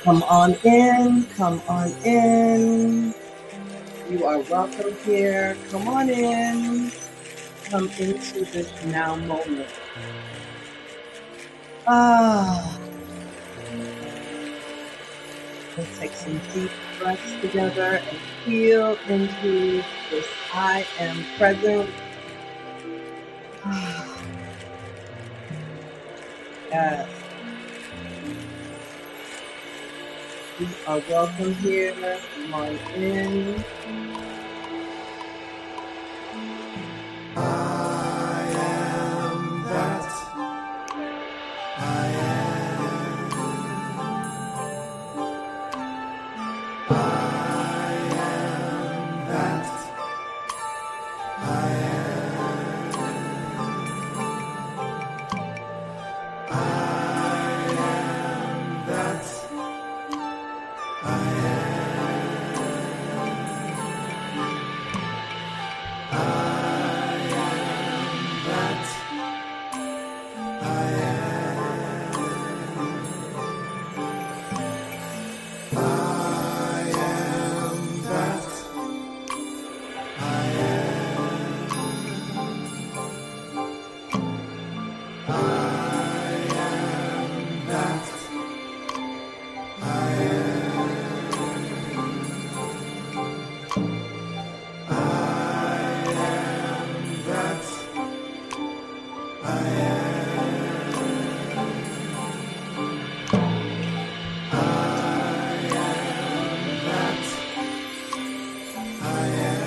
Come on in, come on in. You are welcome here. Come on in. Come into this now moment. Ah, let's take some deep breaths together and feel into this I am present. Ah, yes, you are welcome here. Come on in. I am that I am. I am that I am. I am that I am. I am that I am. I am that I am. I am that I am. I am that I am. I am that I am.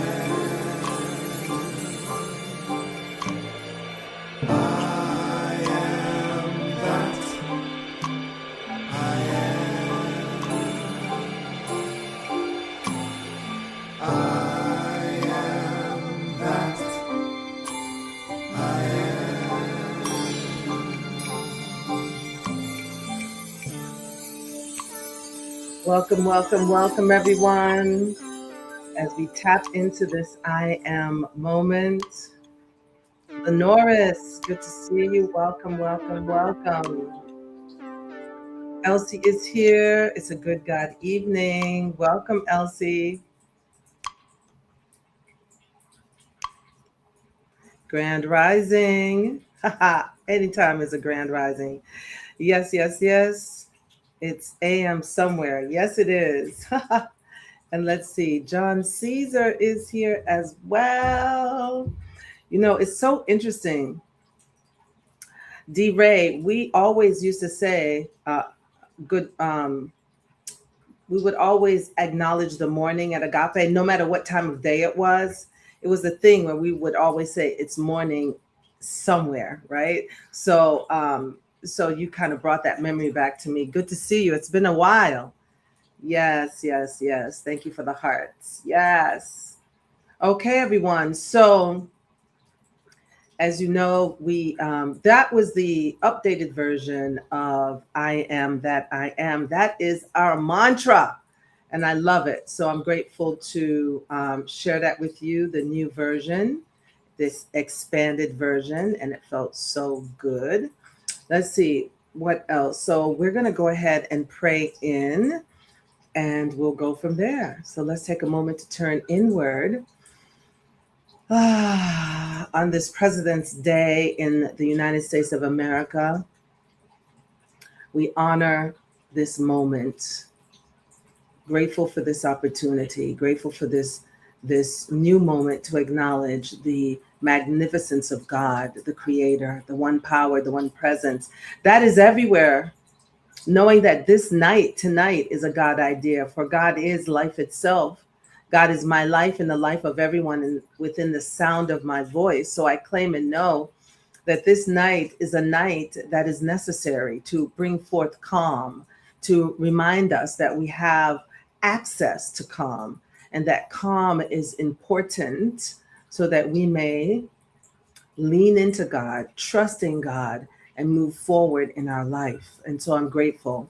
I am that I am. I am that I Welcome, welcome, welcome, everyone. As we tap into this I am moment. Lenoris, good to see you. Welcome, welcome, welcome. Elsie is here. It's a good God evening. Welcome, Elsie. Grand Rising. Anytime is a grand rising. Yes, yes, yes. It's AM somewhere. Yes, it is. And let's see. John Caesar is here as well. You know, it's so interesting. D. Ray, we always used to say, good we would always acknowledge the morning at Agape, no matter what time of day it was. It was a thing where we would always say it's morning somewhere, right? So you kind of brought that memory back to me. Good to see you. It's been a while. Yes, yes, yes. Thank you for the hearts. Yes. Okay, everyone. So as you know, we that was the updated version of I am that I am. That is our mantra, and I love it. So I'm grateful to share that with you, the new version, this expanded version, and it felt so good. Let's see what else. So we're going to go ahead and pray in, and we'll go from there. So let's take a moment to turn inward. On this President's Day in the United States of America, we honor this moment. Grateful for this opportunity, grateful for this new moment to acknowledge the magnificence of God, the Creator, the one power, the one presence that is everywhere. Knowing that this night, tonight, is a God idea, for God is life itself. God is my life and the life of everyone within the sound of my voice. So I claim and know that this night is a night that is necessary to bring forth calm, to remind us that we have access to calm, and that calm is important so that we may lean into God, trust in God, and move forward in our life. And so I'm grateful.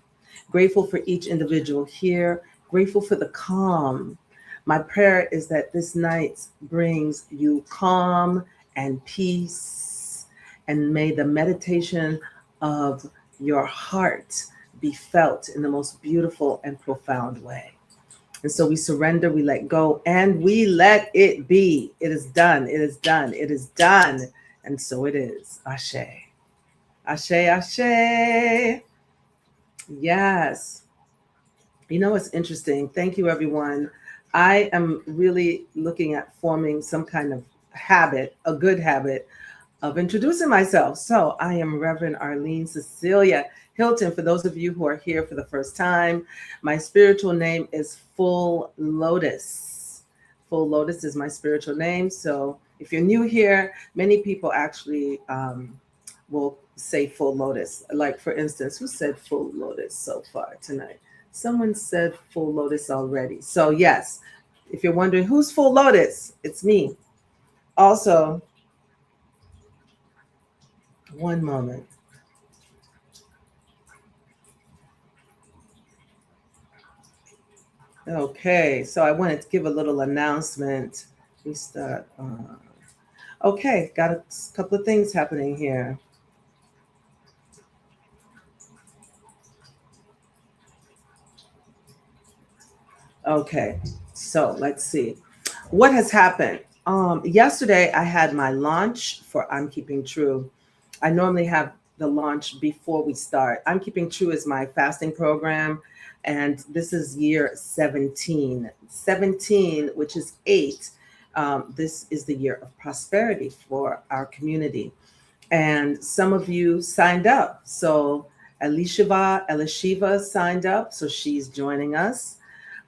Grateful for each individual here, grateful for the calm. My prayer is that this night brings you calm and peace, and may the meditation of your heart be felt in the most beautiful and profound way. And so we surrender, we let go, and we let it be. It is done. It is done. It is done. And so it is. Ashe. Ashe, ashe. Yes. You know, it's interesting. Thank you, everyone. I am really looking at forming some kind of habit, a good habit of introducing myself. So I am Reverend Arlene Cecilia Hilton. For those of you who are here for the first time, my spiritual name is Full Lotus. Full Lotus is my spiritual name. So if you're new here, many people actually will say Full Lotus. Like, for instance, who said Full Lotus so far tonight? Someone said Full Lotus already. So yes, if you're wondering who's Full Lotus, it's me. Also, one moment. Okay, so I wanted to give a little announcement. We start. Okay, got a couple of things happening here. Okay, so let's see. What has happened? Yesterday, I had my launch for I'm Keeping True. I normally have the launch before we start. I'm Keeping True is my fasting program, and this is year 17. 17, which is 8. This is the year of prosperity for our community. And some of you signed up. So Elishiva signed up, so she's joining us.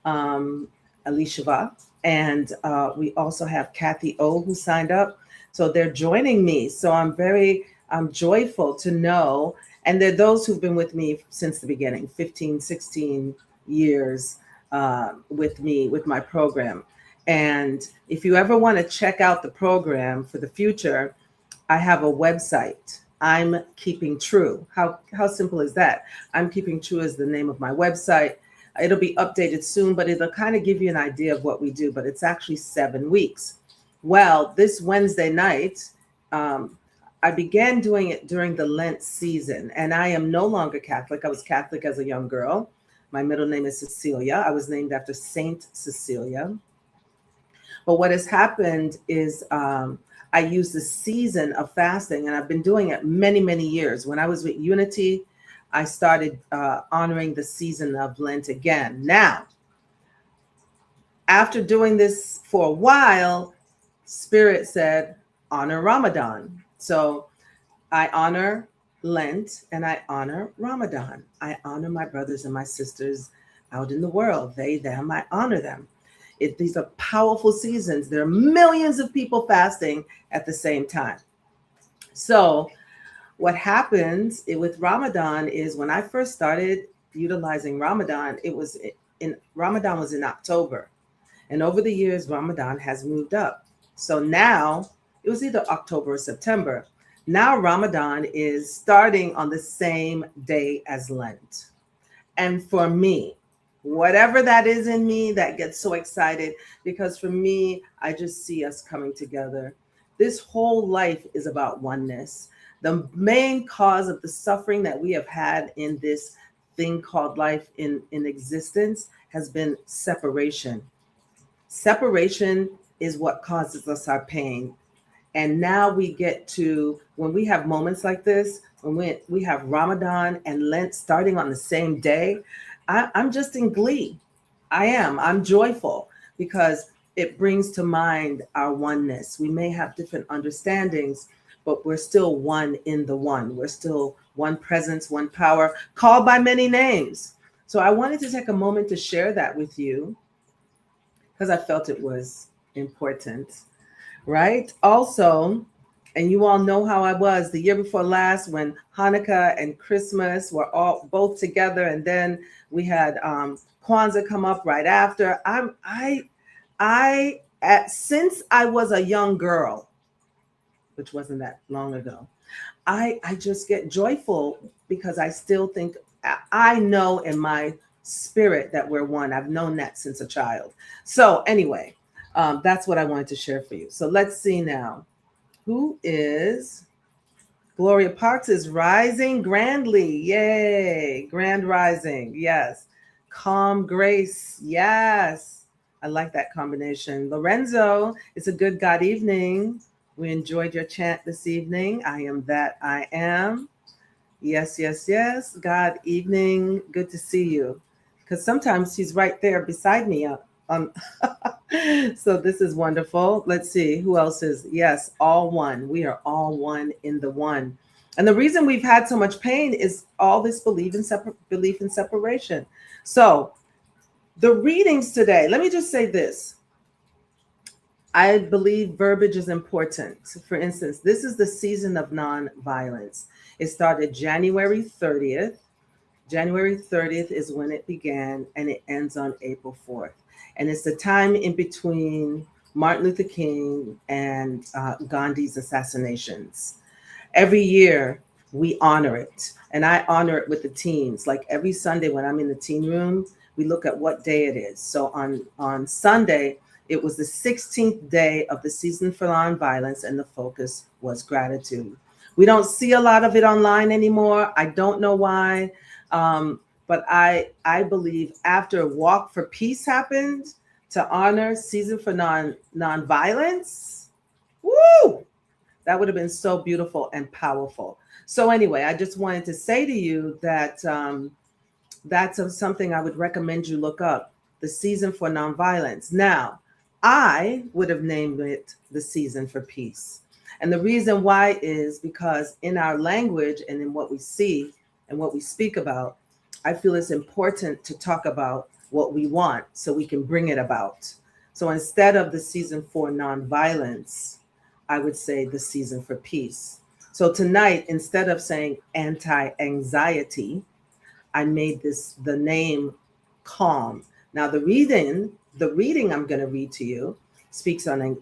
Um, Elishiva. And we also have Kathy O who signed up. So they're joining me. So I'm joyful to know. And there are those who've been with me since the beginning, 15, 16 years with me, with my program. And if you ever want to check out the program for the future, I have a website. I'm Keeping True. How simple is that? I'm Keeping True is the name of my website. It'll be updated soon, but it'll kind of give you an idea of what we do. But it's actually 7 weeks. Well, this Wednesday night, I began doing it during the Lent season, and I am no longer Catholic. I was Catholic as a young girl. My middle name is Cecilia. I was named after Saint Cecilia. But what has happened is I use the season of fasting, and I've been doing it many, many years. When I was with Unity, I started honoring the season of Lent again. Now, after doing this for a while, Spirit said, honor Ramadan. So I honor Lent and I honor Ramadan. I honor my brothers and my sisters out in the world. They, them, I honor them. These are powerful seasons. There are millions of people fasting at the same time. So what happens with Ramadan is when I first started utilizing Ramadan, Ramadan was in October. And over the years, Ramadan has moved up. So now it was either October or September. Now Ramadan is starting on the same day as Lent. And for me, whatever that is in me that gets so excited, because for me, I just see us coming together. This whole life is about oneness. The main cause of the suffering that we have had in this thing called life in existence has been separation. Separation is what causes us our pain. And now we get to, when we have moments like this, when we have Ramadan and Lent starting on the same day, I'm just in glee. I'm joyful because it brings to mind our oneness. We may have different understandings, but we're still one in the one. We're still one presence, one power, called by many names. So I wanted to take a moment to share that with you because I felt it was important, right? Also, and you all know how I was the year before last when Hanukkah and Christmas were all both together, and then we had Kwanzaa come up right after. Since I was a young girl, which wasn't that long ago, I just get joyful because I still think, I know in my spirit that we're one. I've known that since a child. So, anyway, that's what I wanted to share for you. So, let's see now. Who is Gloria Parks is rising grandly. Yay. Grand rising. Yes. Calm grace. Yes. I like that combination. Lorenzo, it's a good God evening. We enjoyed your chant this evening. I am that I am. Yes, yes, yes. God evening. Good to see you. Because sometimes he's right there beside me. Um, so this is wonderful. Let's see who else is. Yes, all one. We are all one in the one. And the reason we've had so much pain is all this belief in separation. So the readings today, let me just say this. I believe verbiage is important. For instance, this is the season of nonviolence. It started January 30th. January 30th is when it began, and it ends on April 4th. And it's the time in between Martin Luther King and Gandhi's assassinations. Every year, we honor it. And I honor it with the teens. Like every Sunday when I'm in the teen room, we look at what day it is. So on Sunday, it was the 16th day of the season for nonviolence, and the focus was gratitude. We don't see a lot of it online anymore. I don't know why. But I believe after Walk for Peace happened to honor Season for Nonviolence, woo, that would have been so beautiful and powerful. So anyway, I just wanted to say to you that that's something I would recommend you look up, the Season for Nonviolence. Now, I would have named it the Season for Peace. And the reason why is because in our language and in what we see and what we speak about, I feel it's important to talk about what we want so we can bring it about. So instead of the Season for Nonviolence, I would say the Season for Peace. So tonight, instead of saying anti-anxiety, I made the name Calm. Now the reading I'm going to read to you speaks on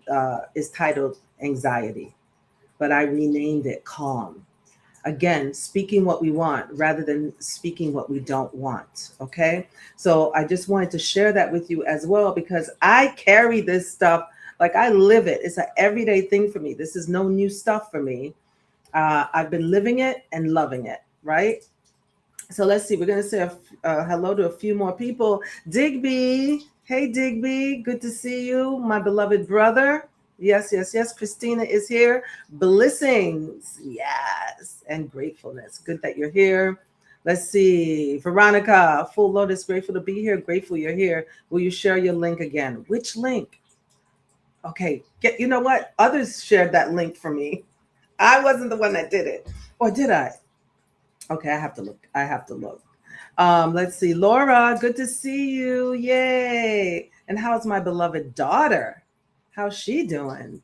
is titled Anxiety, but I renamed it Calm. Again, speaking what we want rather than speaking what we don't want. Okay. So I just wanted to share that with you as well, because I carry this stuff, like I live it. It's an everyday thing for me. This is no new stuff for me. I've been living it and loving it. Right. So let's see. We're going to say hello to a few more people. Digby. Hey, Digby. Good to see you, my beloved brother. Yes, yes, yes. Christina is here. Blessings. Yes. And gratefulness. Good that you're here. Let's see. Veronica, Full Lotus, grateful to be here. Grateful you're here. Will you share your link again? Which link? Okay. You know what? Others shared that link for me. I wasn't the one that did it. Or did I? Okay, I have to look. Let's see. Laura, good to see you. Yay. And how's my beloved daughter? How's she doing?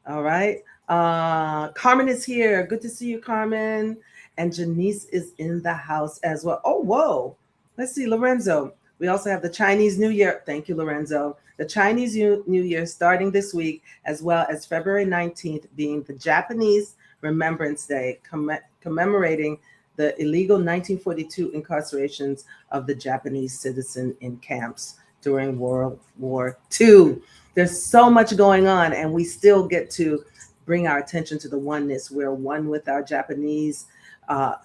All right. Carmen is here. Good to see you, Carmen. And Janice is in the house as well. Oh, whoa. Let's see, Lorenzo. We also have the Chinese New Year. Thank you, Lorenzo. The Chinese New Year starting this week, as well as February 19th being the Japanese Remembrance Day, commemorating the illegal 1942 incarcerations of the Japanese citizen in camps during World War II. There's so much going on, and we still get to bring our attention to the oneness. We're one with our Japanese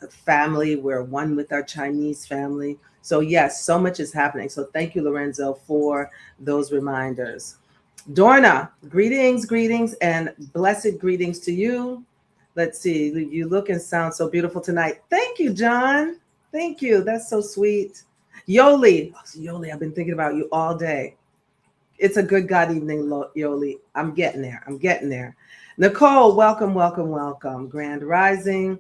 family. We're one with our Chinese family. So yes, so much is happening. So thank you, Lorenzo, for those reminders. Dorna, greetings, and blessed greetings to you. Let's see, you look and sound so beautiful tonight. Thank you, John. Thank you. That's so sweet. Yoli, I've been thinking about you all day. It's a good God evening, Yoli. I'm getting there. Nicole, welcome. Grand rising.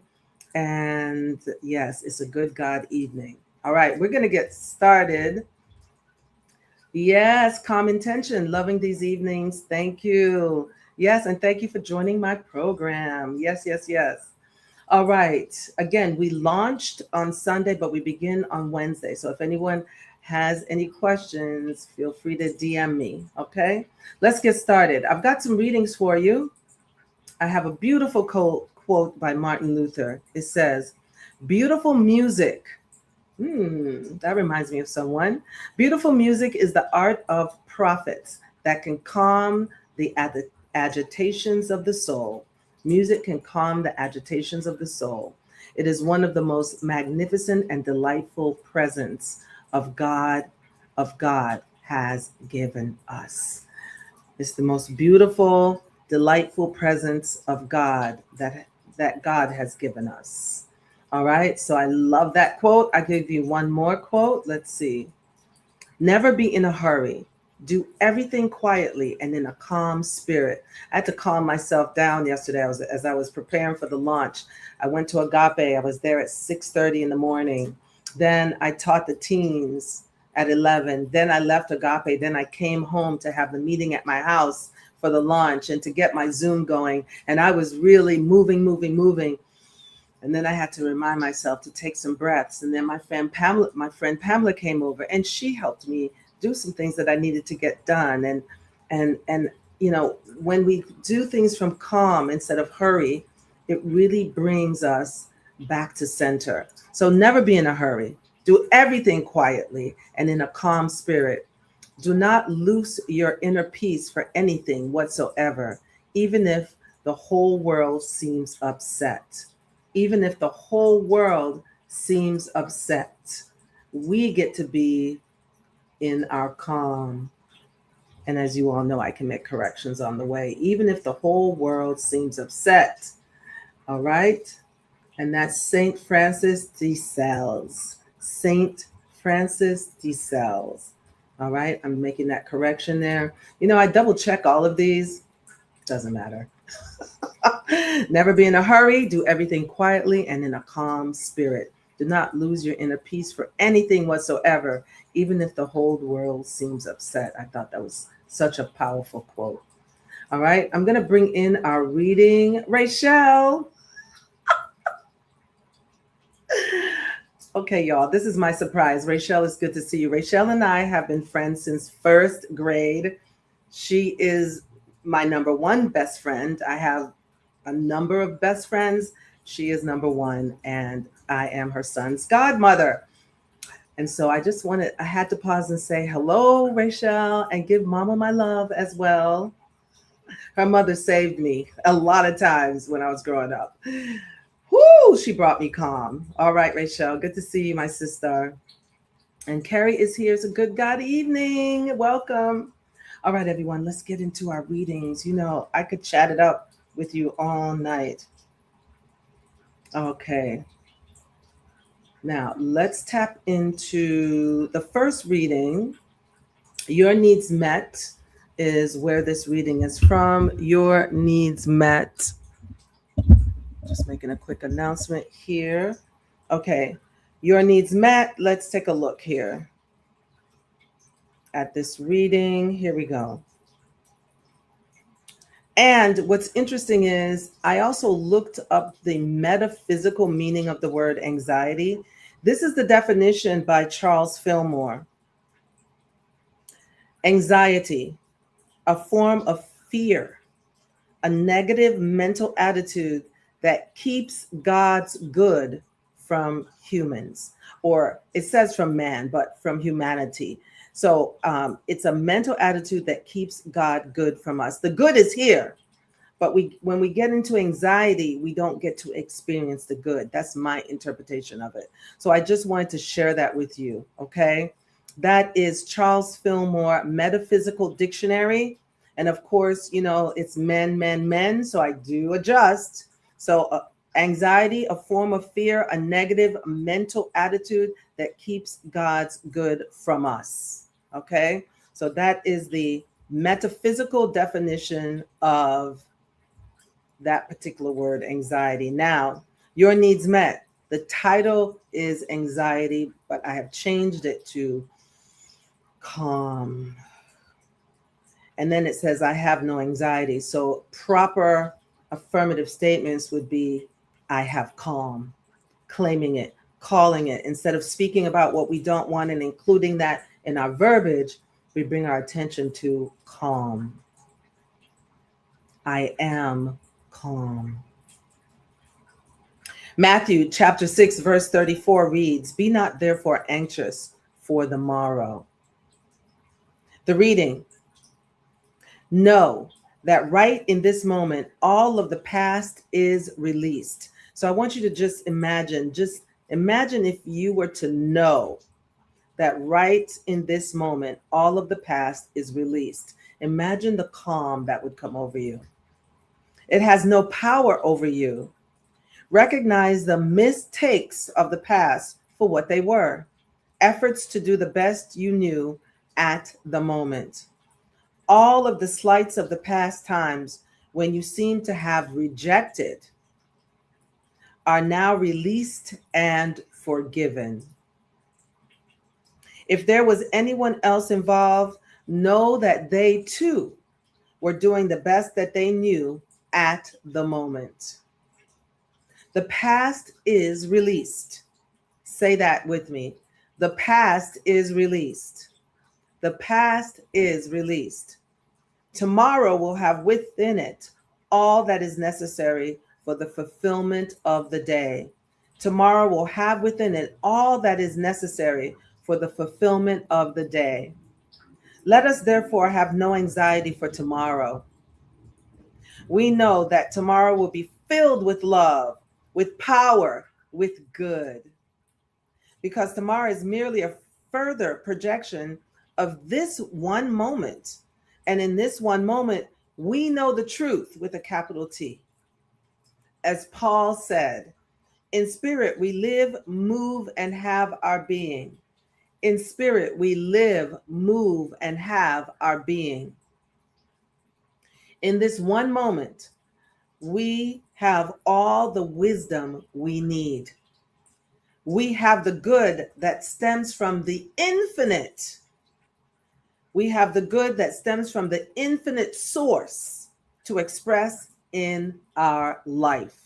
And yes, it's a good God evening. All right, we're going to get started. Yes, calm intention, loving these evenings. Thank you. Yes, and thank you for joining my program. Yes. All right. Again, we launched on Sunday, but we begin on Wednesday. So if anyone has any questions, feel free to DM me. Okay, let's get started. I've got some readings for you. I have a beautiful quote by Martin Luther. It says, "Beautiful music That reminds me of someone. Beautiful music is the art of prophets that can calm the agitations of the soul. Music can calm the agitations of the soul. It is one of the most magnificent and delightful presents of God has given us. It's the most beautiful, delightful presence of God that God has given us. All right, so I love that quote. I give you one more quote. Let's see. Never be in a hurry. Do everything quietly and in a calm spirit. I had to calm myself down yesterday. As I was preparing for the launch. I went to Agape. I was there at 6:30 in the morning. Then I taught the teens at 11. Then I left Agape. Then I came home to have the meeting at my house for the launch and to get my Zoom going. And I was really moving, moving, moving. And then I had to remind myself to take some breaths. And then my friend Pamela came over and she helped me do some things that I needed to get done. And when we do things from calm instead of hurry, it really brings us back to center. So never be in a hurry. Do everything quietly and in a calm spirit. Do not lose your inner peace for anything whatsoever, even if the whole world seems upset. Even if the whole world seems upset, we get to be in our calm. And as you all know, I can make corrections on the way, even if the whole world seems upset. All right. And that's St. Francis de Sales. St. Francis de Sales. All right. I'm making that correction there. I double check all of these. Doesn't matter. Never be in a hurry. Do everything quietly and in a calm spirit. Do not lose your inner peace for anything whatsoever, even if the whole world seems upset. I thought that was such a powerful quote. All right. I'm going to bring in our reading. Rachel. Okay, y'all, this is my surprise. Rachel, it's good to see you. Rachel and I have been friends since first grade. She is my number one best friend. I have a number of best friends. She is number one, and I am her son's godmother. And so I had to pause and say hello, Rachel, and give mama my love as well. Her mother saved me a lot of times when I was growing up. Whoo, she brought me calm. All right, Rachel, good to see you, my sister. And Carrie is here. It's a good God evening. Welcome. All right, everyone, let's get into our readings. I could chat it up with you all night. Okay. Now, let's tap into the first reading. Your Needs Met is where this reading is from. Your Needs Met. Just making a quick announcement here. Okay. Your Needs Met. Let's take a look here at this reading. Here we go. And what's interesting is I also looked up the metaphysical meaning of the word anxiety. This is the definition by Charles Fillmore. Anxiety, a form of fear, a negative mental attitude that keeps God's good from humans, or it says from man, but from humanity. So it's a mental attitude that keeps God good from us. The good is here, but when we get into anxiety, we don't get to experience the good. That's my interpretation of it. So I just wanted to share that with you. Okay. That is Charles Fillmore Metaphysical Dictionary. And of course, it's men, men, men. So I do adjust. So anxiety, a form of fear, a negative mental attitude that keeps God's good from us. Okay. So that is the metaphysical definition of that particular word, anxiety. Now, Your Needs Met. The title is Anxiety, but I have changed it to Calm. And then it says, I have no anxiety. So proper affirmative statements would be, I have calm, claiming it, calling it. Instead of speaking about what we don't want and including that in our verbiage, we bring our attention to calm. I am calm. Matthew chapter 6, verse 34 reads, "Be not therefore anxious for the morrow." The reading, know that right in this moment, all of the past is released. So I want you to just imagine if you were to know that right in this moment, all of the past is released. Imagine the calm that would come over you. It has no power over you. Recognize the mistakes of the past for what they were, efforts to do the best you knew at the moment. All of the slights of the past times when you seem to have rejected are now released and forgiven. If there was anyone else involved, know that they too were doing the best that they knew at the moment. The past is released. Say that with me. The past is released. The past is released. Tomorrow will have within it all that is necessary for the fulfillment of the day. Tomorrow will have within it all that is necessary for the fulfillment of the day. Let us therefore have no anxiety for tomorrow. We know that tomorrow will be filled with love, with power, with good. Because tomorrow is merely a further projection of this one moment. And in this one moment, we know the truth with a capital T. As Paul said, in spirit we live, move, and have our being. In spirit we live, move, and have our being. In this one moment, we have all the wisdom we need. We have the good that stems from the infinite. We have the good that stems from the infinite source to express in our life.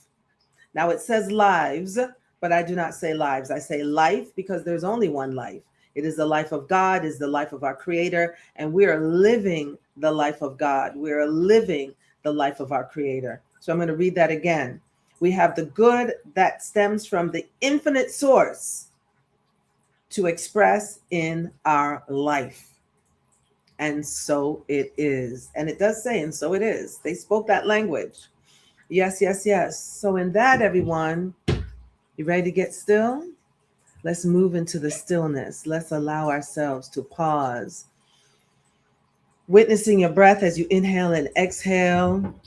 Now it says lives, but I do not say lives. I say life because there's only one life. It is the life of God, is the life of our Creator, and we are living the life of God. We are living the life of our Creator. So I'm going to read that again. We have the good that stems from the infinite source to express in our life. And so it is. And it does say, and so it is. They spoke that language. Yes, yes, yes. So in that, everyone, you ready to get still? Let's move into the stillness. Let's allow ourselves to pause. Witnessing your breath as you inhale and exhale.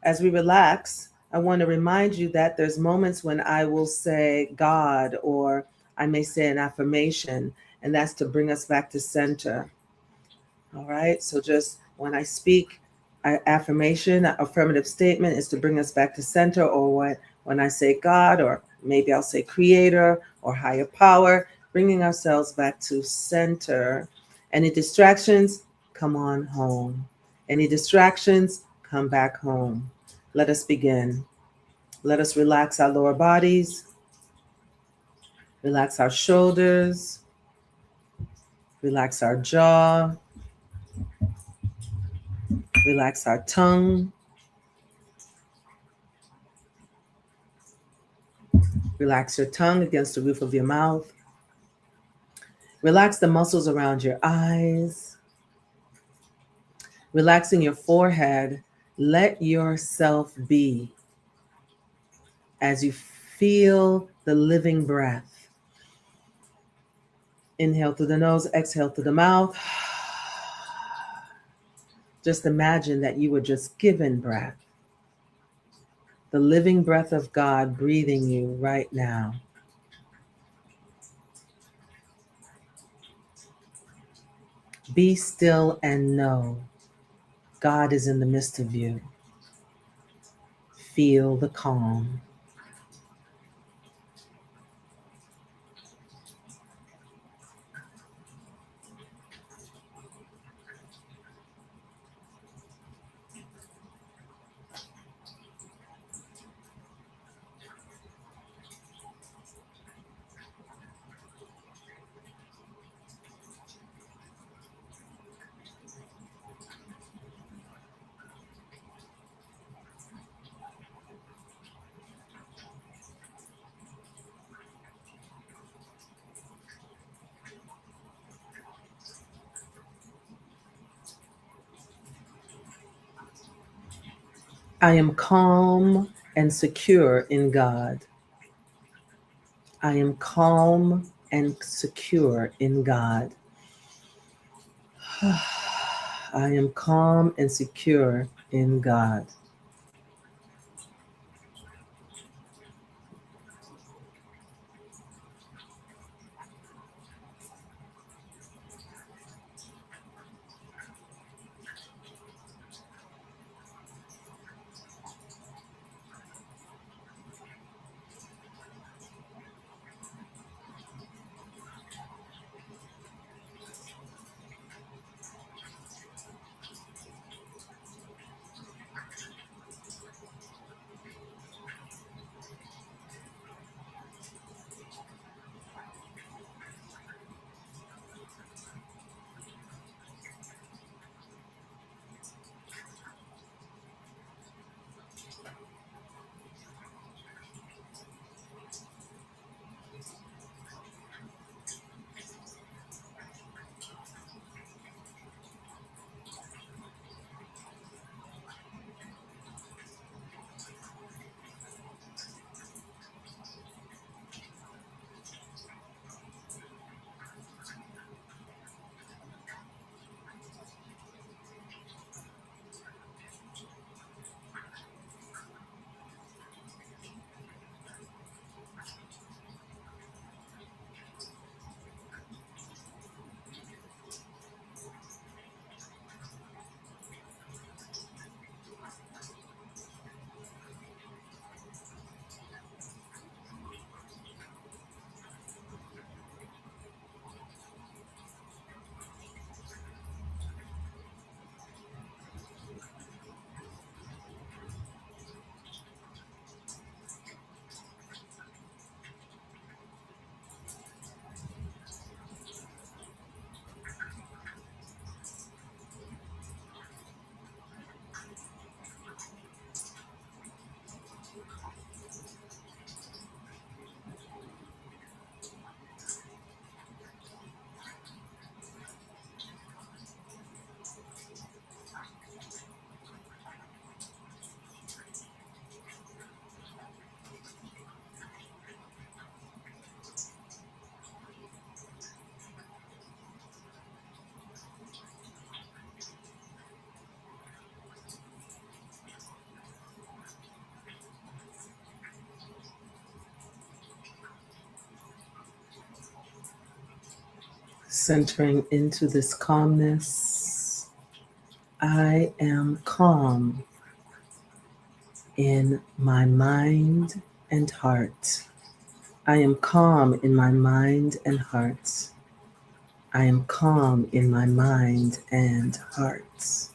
As we relax, I want to remind you that there's moments when I will say God, or I may say an affirmation, and that's to bring us back to center. All right. So just when I speak affirmation, affirmative statement is to bring us back to center, or when I say God, or maybe I'll say creator or higher power, bringing ourselves back to center. Any distractions, come on home. Any distractions, come back home. Let us begin. Let us relax our lower bodies, relax our shoulders, relax our jaw, relax our tongue, relax your tongue against the roof of your mouth. Relax the muscles around your eyes. Relaxing your forehead, let yourself be as you feel the living breath. Inhale through the nose, exhale through the mouth. Just imagine that you were just given breath. The living breath of God breathing you right now. Be still and know God is in the midst of you. Feel the calm. I am calm and secure in God. I am calm and secure in God. I am calm and secure in God. Centering into this calmness, I am calm in my mind and heart. I am calm in my mind and heart. I am calm in my mind and heart.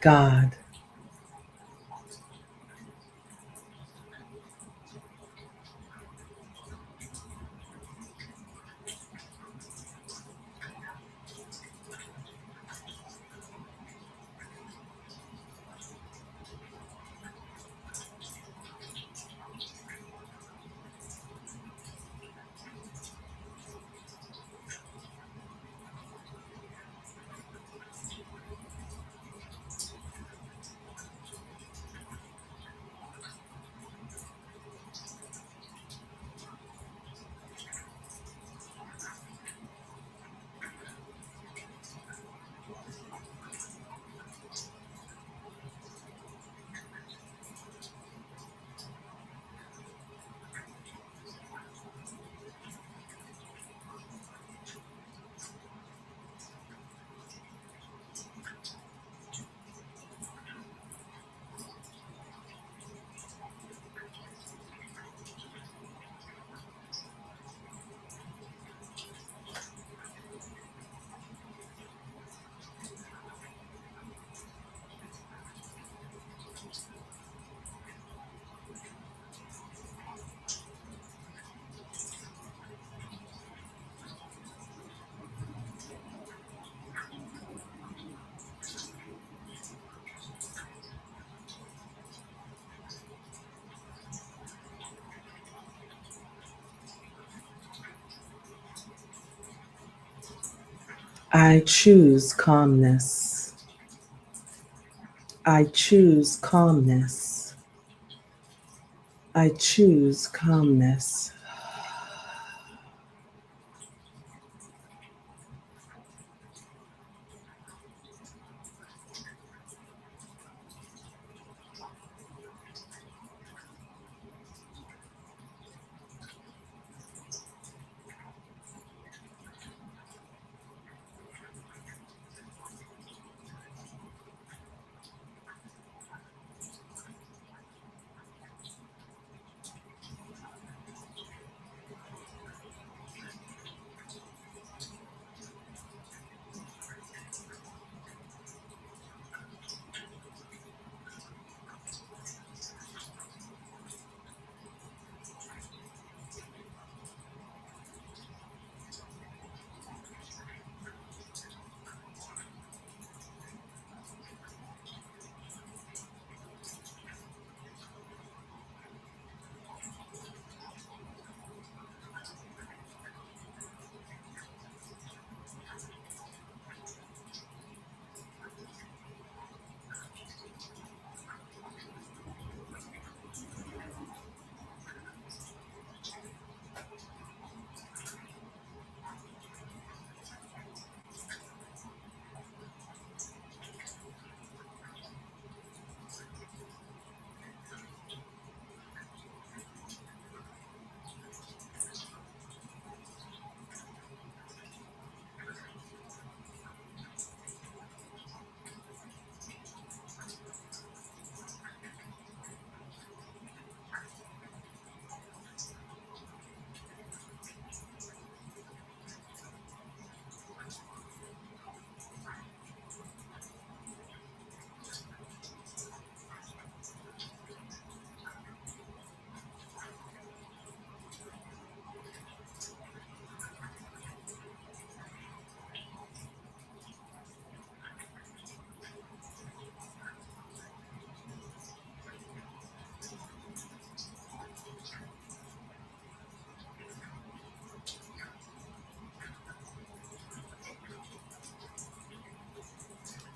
God, I choose calmness. I choose calmness. I choose calmness.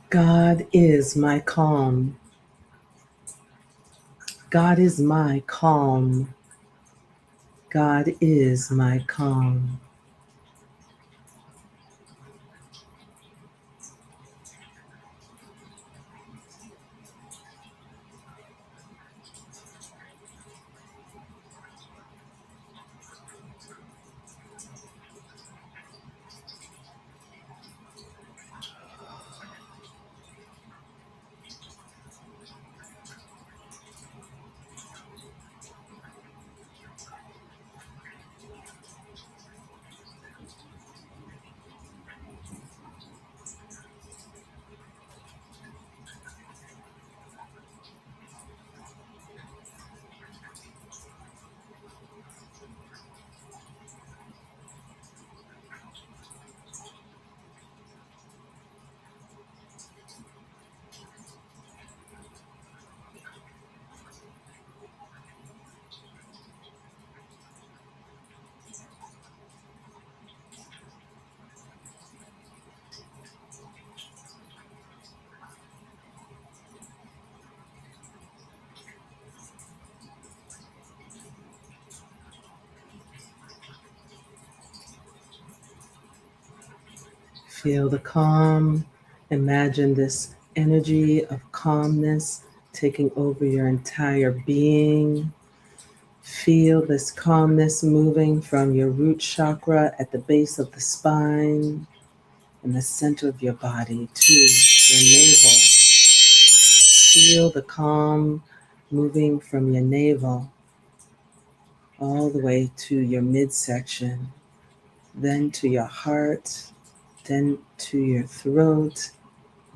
God is my calm. God is my calm. God is my calm. Feel the calm. Imagine this energy of calmness taking over your entire being. Feel this calmness moving from your root chakra at the base of the spine in the center of your body to your navel. Feel the calm moving from your navel all the way to your midsection, then to your heart, then to your throat,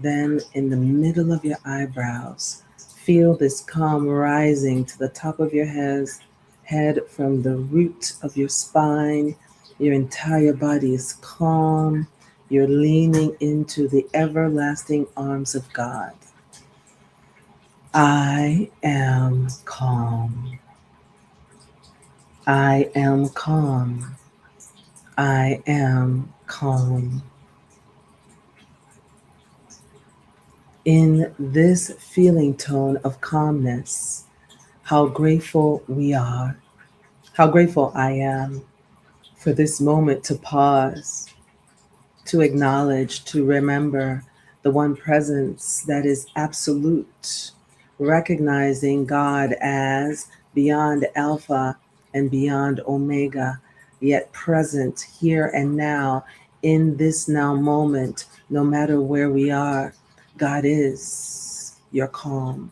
then in the middle of your eyebrows. Feel this calm rising to the top of your head from the root of your spine. Your entire body is calm. You're leaning into the everlasting arms of God. I am calm. I am calm. I am calm. in this feeling tone of calmness, how grateful we are, how grateful I am for this moment to pause, to acknowledge, to remember the one presence that is absolute, recognizing God as beyond Alpha and beyond Omega, yet present here and now in this now moment, no matter where we are. God is your calm.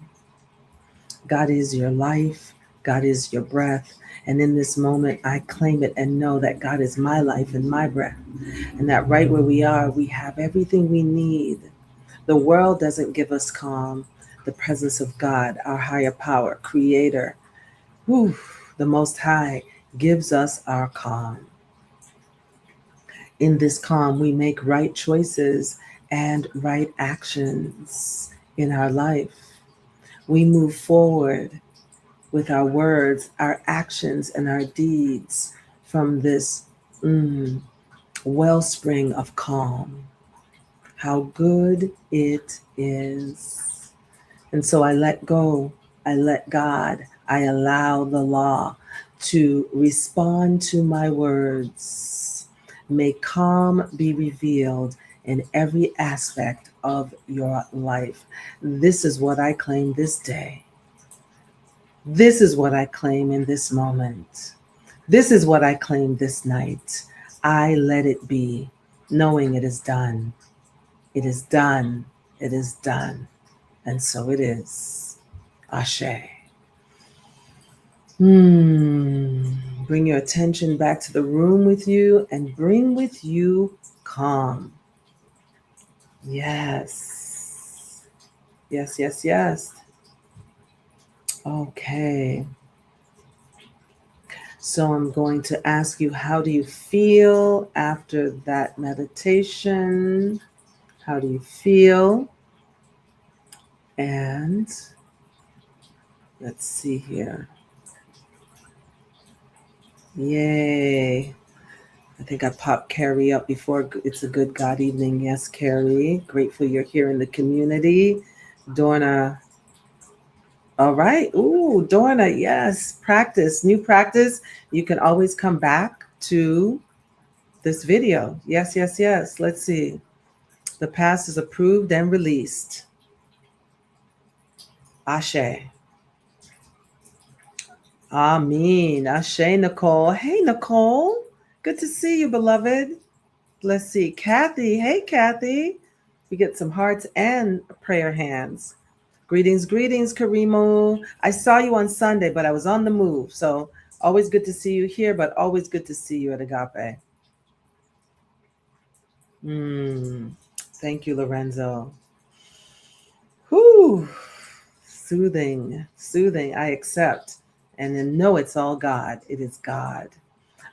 God is your life. God is your breath. And in this moment, I claim it and know that God is my life and my breath. And that right where we are, we have everything we need. The world doesn't give us calm. The presence of God, our higher power, creator, whew, the Most High, gives us our calm. In this calm, we make right choices and right actions in our life. We move forward with our words, our actions, and our deeds from this wellspring of calm. How good it is. And so I let go, I let God, I allow the law to respond to my words. May calm be revealed in every aspect of your life. This is what I claim this day. This is what I claim in this moment. This is what I claim this night. I let it be, knowing it is done. It is done. It is done. And so it is. Ashe. Bring your attention back to the room with you and bring with you calm. Yes. Yes, yes, yes. Okay. So I'm going to ask you, how do you feel after that meditation? How do you feel? And let's see here. Yay. I think I popped Carrie up before. It's a good God evening. Yes, Carrie. Grateful you're here in the community. Dorna. All right. Ooh, Dorna. Yes. Practice. New practice. You can always come back to this video. Yes, yes, yes. Let's see. The past is approved and released. Ashe. Amen. Ashe, Nicole. Hey, Nicole. Good to see you, beloved. Let's see. Kathy. Hey, Kathy. We get some hearts and prayer hands. Greetings, greetings, Karimo. I saw you on Sunday, but I was on the move. So always good to see you here, but always good to see you at Agape. Thank you, Lorenzo. Whew. Soothing, soothing. I accept. And then know it's all God. It is God.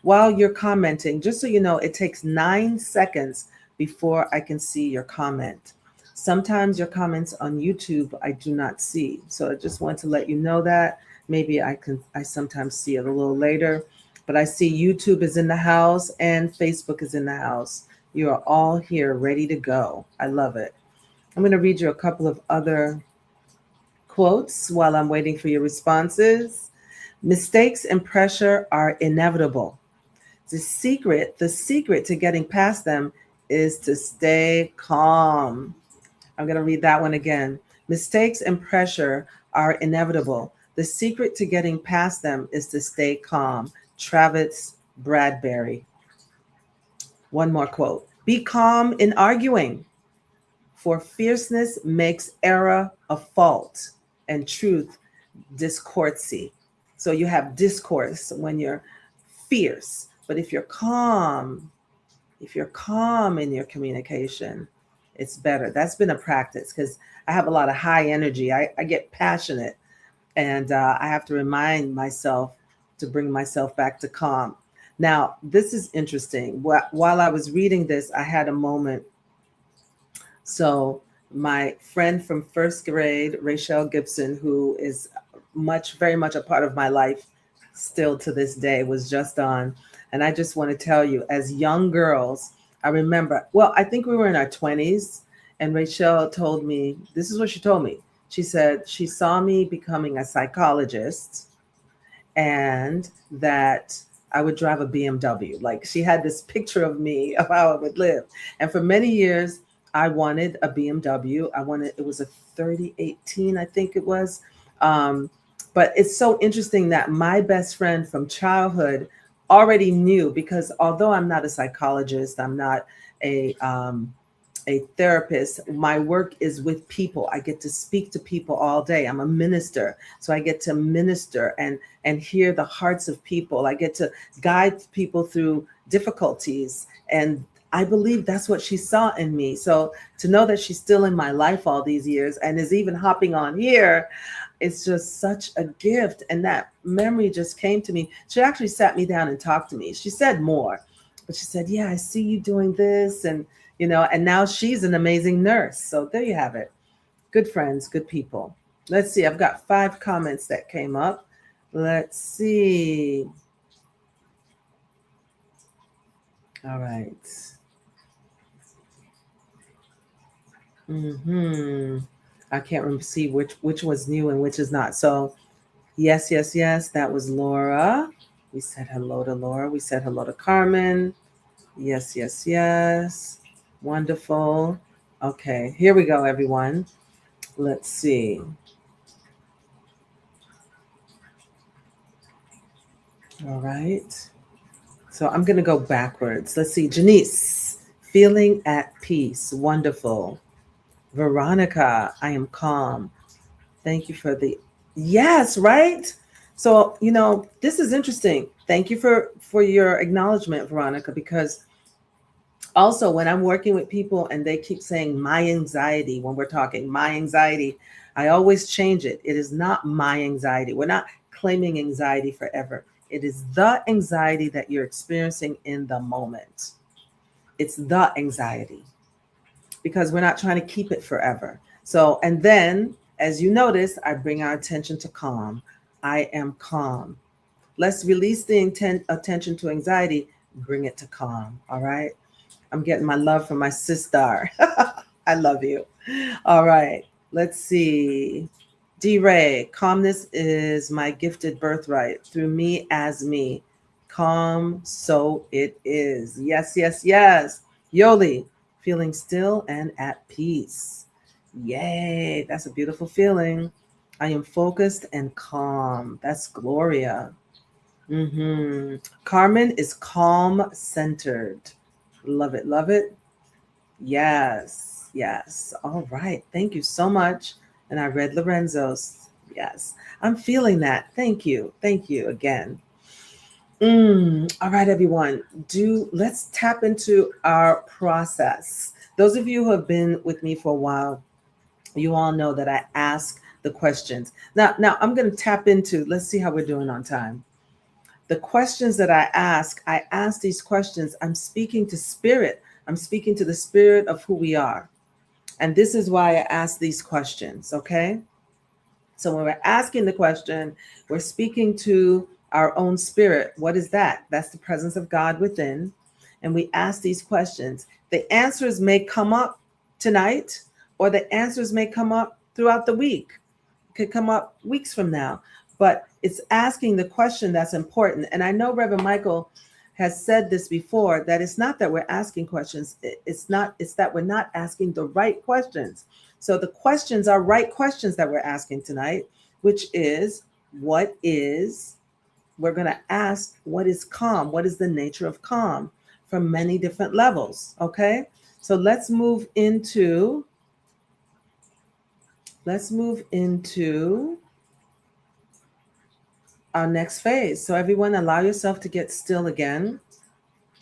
While you're commenting, just so you know, it takes 9 seconds before I can see your comment. Sometimes your comments on YouTube I do not see. So I just want to let you know that. Maybe I sometimes see it a little later, but I see YouTube is in the house and Facebook is in the house. You are all here ready to go. I love it. I'm going to read you a couple of other quotes while I'm waiting for your responses. Mistakes and pressure are inevitable. The secret to getting past them is to stay calm. I'm going to read that one again. Mistakes and pressure are inevitable. The secret to getting past them is to stay calm. Travis Bradbury. One more quote. Be calm in arguing, for fierceness makes error a fault and truth discourtesy. So you have discourse when you're fierce, but if you're calm in your communication, it's better. That's been a practice because I have a lot of high energy. I get passionate, and I have to remind myself to bring myself back to calm. Now, this is interesting. While I was reading this, I had a moment. So my friend from first grade, Rachel Gibson, who is very much a part of my life still to this day, was just on. And I just want to tell you, as young girls, I remember, well, I think we were in our 20s, And Rachel told me, this is what she told me. She said she saw me becoming a psychologist and that I would drive a BMW. Like she had this picture of me of how I would live. And for many years, I wanted a BMW. It was a 3018, I think it was. Um, but it's so interesting that my best friend from childhood already knew because although I'm not a psychologist, I'm not a therapist. My work is with people. I get to speak to people all day. I'm a minister, so I get to minister and hear the hearts of people. I get to guide people through difficulties, and I believe that's what she saw in me. So to know that she's still in my life all these years and is even hopping on here, it's just such a gift. And that memory just came to me. She actually sat me down and talked to me. She said more, but she said, "Yeah, I see you doing this," and and now she's an amazing nurse. So there you have it. Good friends, good people. Let's see. I've got 5 comments that came up. Let's see. All right. I can't remember see which was new and which is not. So yes, yes, yes. That was Laura. We said hello to Laura. We said hello to Carmen. Yes, yes, yes. Wonderful. Okay, here we go, everyone. Let's see. All right. So I'm going to go backwards. Let's see. Janice, feeling at peace. Wonderful. Veronica, I am calm. Thank you for the yes, right? So, this is interesting. Thank you for your acknowledgement, Veronica, because also when I'm working with people and they keep saying my anxiety when we're talking, my anxiety, I always change it. It is not my anxiety. We're not claiming anxiety forever. It is the anxiety that you're experiencing in the moment. It's the anxiety because we're not trying to keep it forever. So, and then as you notice, I bring our attention to calm. I am calm. Let's release the attention to anxiety, bring it to calm. All right. I'm getting my love from my sister. I love you. All right. Let's see. D. Ray, calmness is my gifted birthright through me as me. Calm, so it is. Yes, yes, yes. Yoli, feeling still and at peace. Yay, that's a beautiful feeling. I am focused and calm. That's Gloria. Carmen is calm centered. Love it, love it. Yes, yes. All right. Thank you so much. And I read Lorenzo's. Yes, I'm feeling that. Thank you. Thank you again. All right, everyone. Let's tap into our process. Those of you who have been with me for a while, you all know that I ask the questions. Now I'm going to tap into, let's see how we're doing on time. The questions that I ask these questions. I'm speaking to spirit. I'm speaking to the spirit of who we are. And this is why I ask these questions, okay? So when we're asking the question, we're speaking to our own spirit. What is that? That's the presence of God within. And we ask these questions. The answers may come up tonight, or the answers may come up throughout the week. It could come up weeks from now. But it's asking the question that's important. And I know Reverend Michael has said this before, that it's not that we're asking questions. It's that we're not asking the right questions. So the questions are right questions that we're asking tonight, which is, we're going to ask, what is calm? What is the nature of calm from many different levels? Okay. So let's move into our next phase. So everyone, allow yourself to get still again.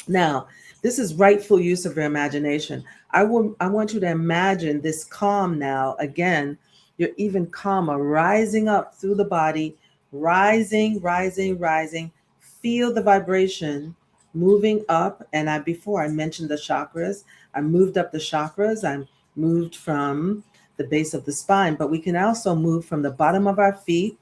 Now, this is rightful use of your imagination. I want you to imagine this calm now. Again, you're even calmer, rising up through the body, rising, rising, rising. Feel the vibration moving up. And before I mentioned the chakras, I moved up the chakras. I moved from the base of the spine, but we can also move from the bottom of our feet.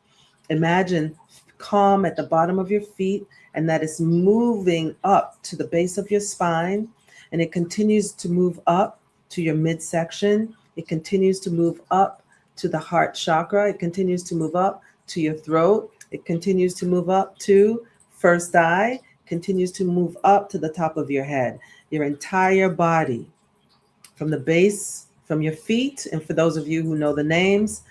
Imagine calm at the bottom of your feet, and that is moving up to the base of your spine, and it continues to move up to your midsection. It continues to move up to the heart chakra. It continues to move up to your throat. It continues to move up to first eye, continues to move up to the top of your head. Your entire body, from the base, from your feet, and for those of you who know the names,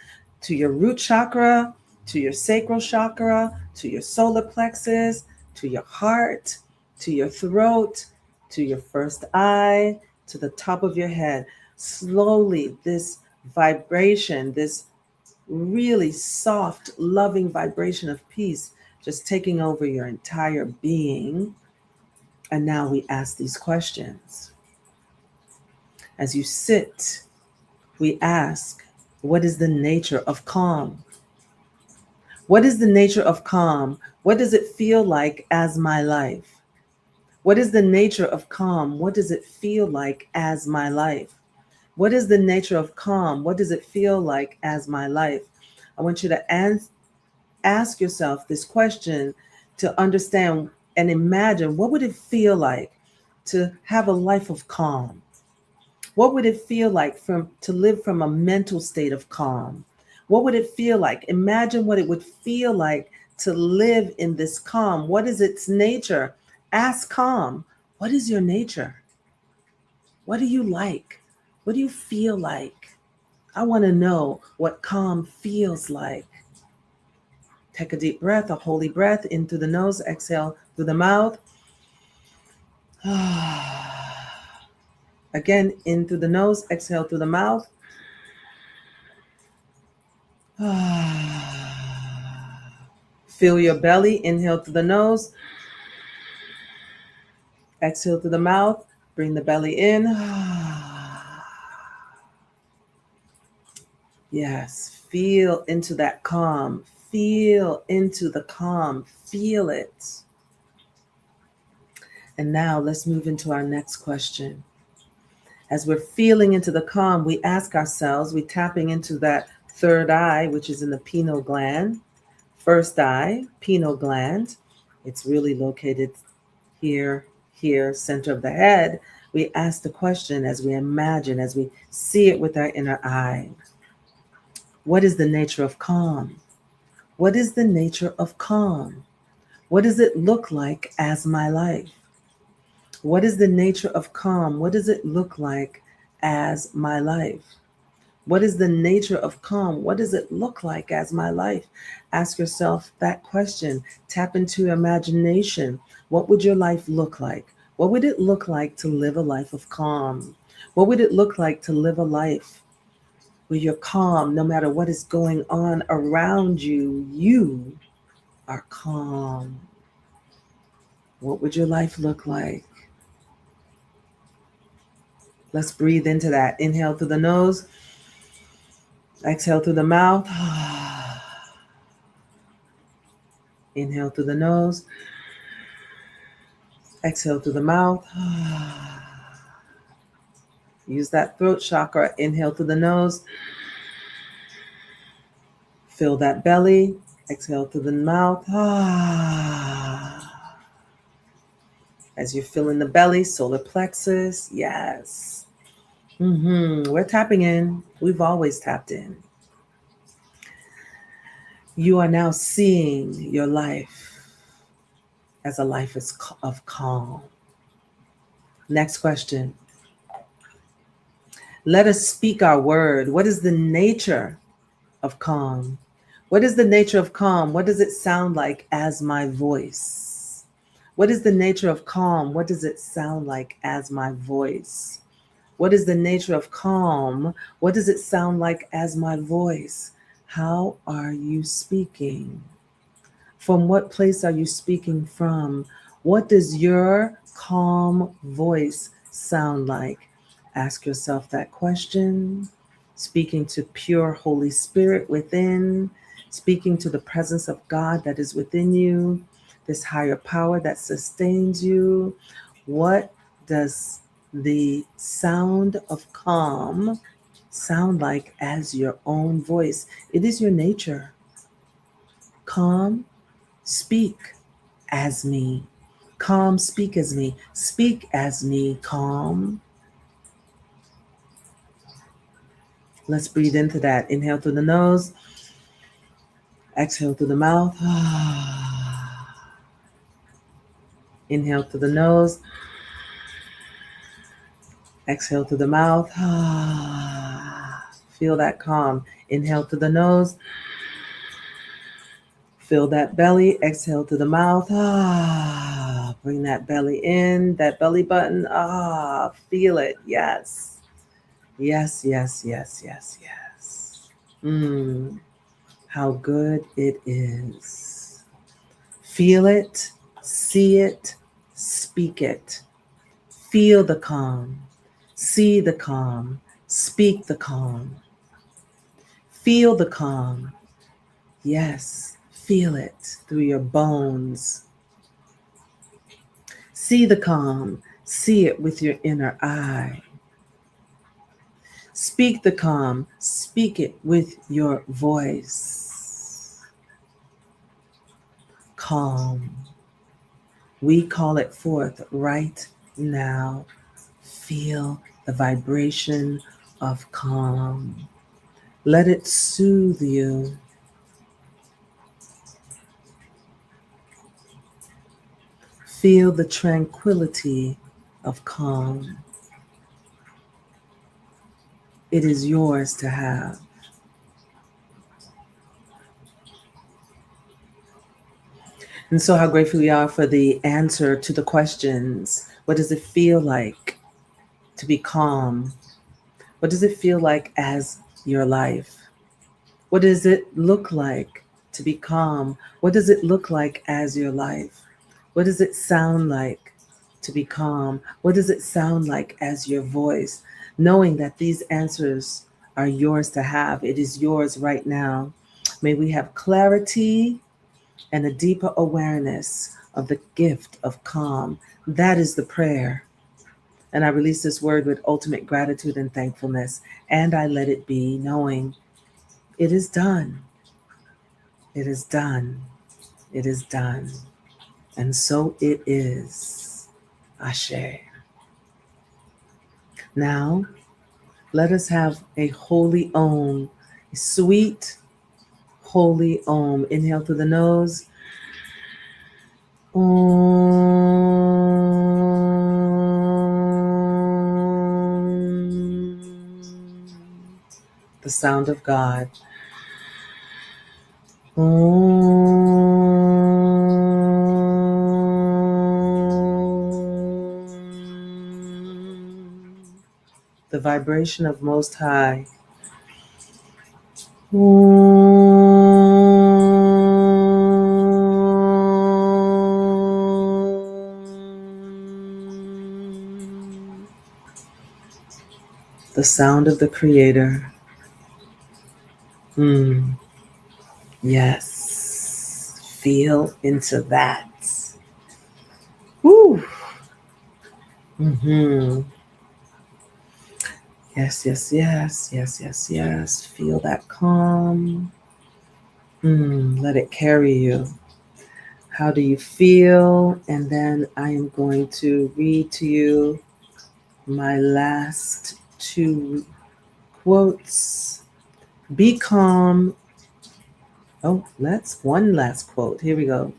to your root chakra, to your sacral chakra, to your solar plexus, to your heart, to your throat, to your first eye, to the top of your head. Slowly, this vibration, this really soft, loving vibration of peace, just taking over your entire being. And now we ask these questions. As you sit, we ask, what is the nature of calm? What is the nature of calm? What does it feel like as my life? What is the nature of calm? What does it feel like as my life? What is the nature of calm? What does it feel like as my life? I want you to ask yourself this question to understand and imagine, what would it feel like to have a life of calm? What would it feel like to live from a mental state of calm? What would it feel like? Imagine what it would feel like to live in this calm. What is its nature? Ask calm. What is your nature? What do you like? What do you feel like? I want to know what calm feels like. Take a deep breath, a holy breath in through the nose, exhale through the mouth. Again, in through the nose, exhale through the mouth. Feel your belly, inhale through the nose, exhale through the mouth, bring the belly in. Yes, feel into that calm, feel into the calm, feel it. And now let's move into our next question. As we're feeling into the calm, we ask ourselves, we're tapping into that third eye, which is in the pineal gland. First eye, pineal gland. It's really located here, center of the head. We ask the question as we imagine, as we see it with our inner eye. What is the nature of calm? What is the nature of calm? What does it look like as my life? What is the nature of calm? What does it look like as my life? What is the nature of calm? What does it look like as my life? Ask yourself that question. Tap into your imagination. What would your life look like? What would it look like to live a life of calm? What would it look like to live a life where you're calm no matter what is going on around you? You are calm. What would your life look like? Let's breathe into that. Inhale through the nose. Exhale through the mouth. Inhale through the nose. Exhale through the mouth. Use that throat chakra. Inhale through the nose. Fill that belly. Exhale through the mouth. As you fill in the belly, solar plexus. Yes. We're tapping in. We've always tapped in. You are now seeing your life as a life of calm. Next question. Let us speak our word. What is the nature of calm? What is the nature of calm? What does it sound like as my voice? What is the nature of calm? What does it sound like as my voice? What is the nature of calm? What does it sound like as my voice? How are you speaking? From what place are you speaking from? What does your calm voice sound like? Ask yourself that question. Speaking to pure Holy Spirit within, speaking to the presence of God that is within you, this higher power that sustains you. What does the sound of calm sound like as your own voice? It is your nature. Calm, speak as me. Calm, speak as me. Speak as me, calm. Let's breathe into that. Inhale through the nose, exhale through the mouth. Inhale through the nose, exhale through the mouth. Feel that calm. Inhale through the nose. Fill that belly. Exhale through the mouth. Bring that belly in, that belly button. Feel it. Yes. Yes, yes, yes, yes, yes. How good it is. Feel it, see it, speak it. Feel the calm, see the calm, speak the calm. Feel the calm. Yes, feel it through your bones. See the calm, see it with your inner eye. Speak the calm, speak it with your voice. Calm. We call it forth right now. Feel the vibration of calm. Let it soothe you. Feel the tranquility of calm. It is yours to have. And so, how grateful we are for the answer to the questions. What does it feel like to be calm? What does it feel like as your life? What does it look like to be calm? What does it look like as your life? What does it sound like to be calm? What does it sound like as your voice? Knowing that these answers are yours to have. It is yours right now. May we have clarity and a deeper awareness of the gift of calm. That is the prayer. And I release this word with ultimate gratitude and thankfulness. And I let it be, knowing it is done. It is done. It is done. And so it is. Ashe. Now, let us have a holy Om, a sweet, holy Om. Inhale through the nose. Om. The sound of God. The vibration of Most High. The sound of the Creator. Yes. Feel into that. Woo. Yes, yes, yes, yes, yes, yes. Feel that calm. Let it carry you. How do you feel? And then I am going to read to you my last two quotes. Be calm. Oh, that's one last quote. Here we go.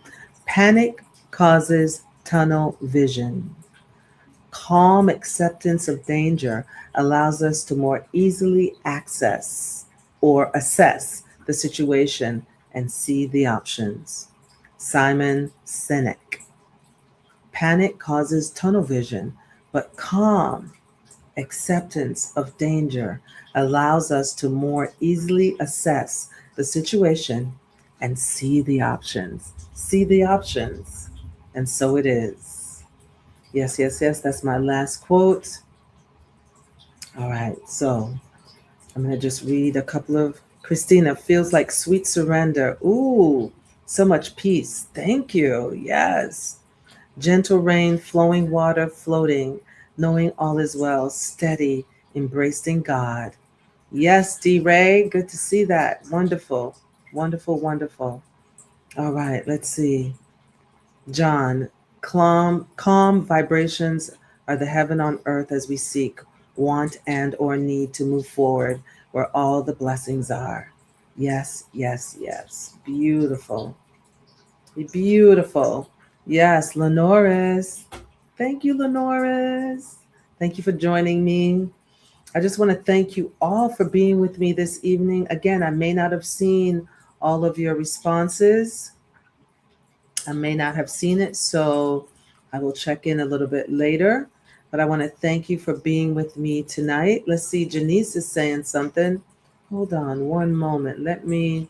Panic causes tunnel vision. Calm acceptance of danger allows us to more easily access or assess the situation and see the options. Simon Sinek. Panic causes tunnel vision, but calm acceptance of danger allows us to more easily assess the situation and see the options. See the options. And so it is. Yes, yes, yes. That's my last quote. All right. So I'm going to just read a couple of Christina. Feels like sweet surrender. Ooh, so much peace. Thank you. Yes. Gentle rain, flowing water, floating, knowing all is well, steady, embracing God. Yes, D. Ray. Good to see that. Wonderful. Wonderful, wonderful. All right. Let's see. John, calm vibrations are the heaven on earth as we seek, want, and or need to move forward. where all the blessings are. Yes, yes, yes. Beautiful. Beautiful. Yes, Lenoris. Thank you, Lenoris. Thank you for joining me. I just want to thank you all for being with me this evening. Again, I may not have seen all of your responses. I may not have seen it, so I will check in a little bit later. But I want to thank you for being with me tonight. Let's see, Janice is saying something. Hold on one moment. Let me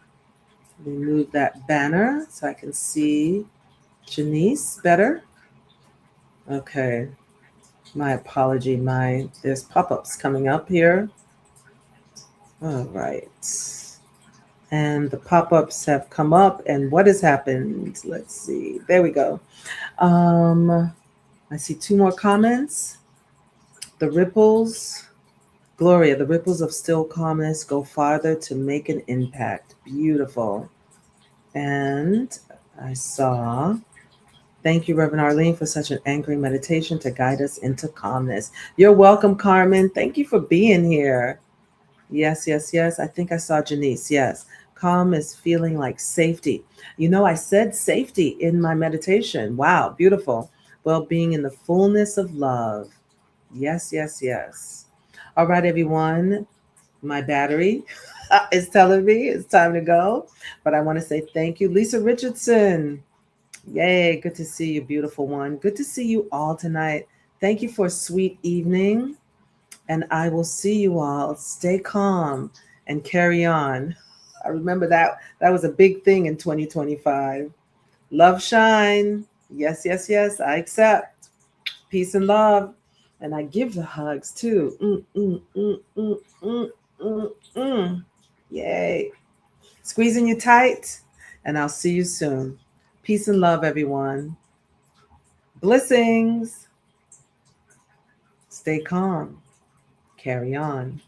remove that banner so I can see Janice better. Okay. My apology. There's pop-ups coming up here. All right. And the pop-ups have come up, and what has happened? Let's see. There we go. I see two more comments. The ripples, Gloria, the ripples of still calmness go farther to make an impact. Beautiful. And I saw, thank you, Reverend Arlene, for such an anchoring meditation to guide us into calmness. You're welcome, Carmen. Thank you for being here. Yes, yes, yes. I think I saw Janice. Yes. Calm is feeling like safety. You know, I said safety in my meditation. Wow, beautiful. Well being in the fullness of love. Yes, yes, yes. All right, everyone. My battery is telling me it's time to go. But I want to say thank you, Lisa Richardson. Yay, good to see you, beautiful one. Good to see you all tonight. Thank you for a sweet evening. And I will see you all. Stay calm and carry on. I remember that was a big thing in 2025. Love shine. Yes, yes, yes. I accept. Peace and love. And I give the hugs too. Mm, mm, mm, mm. Yay. Squeezing you tight. And I'll see you soon. Peace and love, everyone. Blessings. Stay calm. Carry on.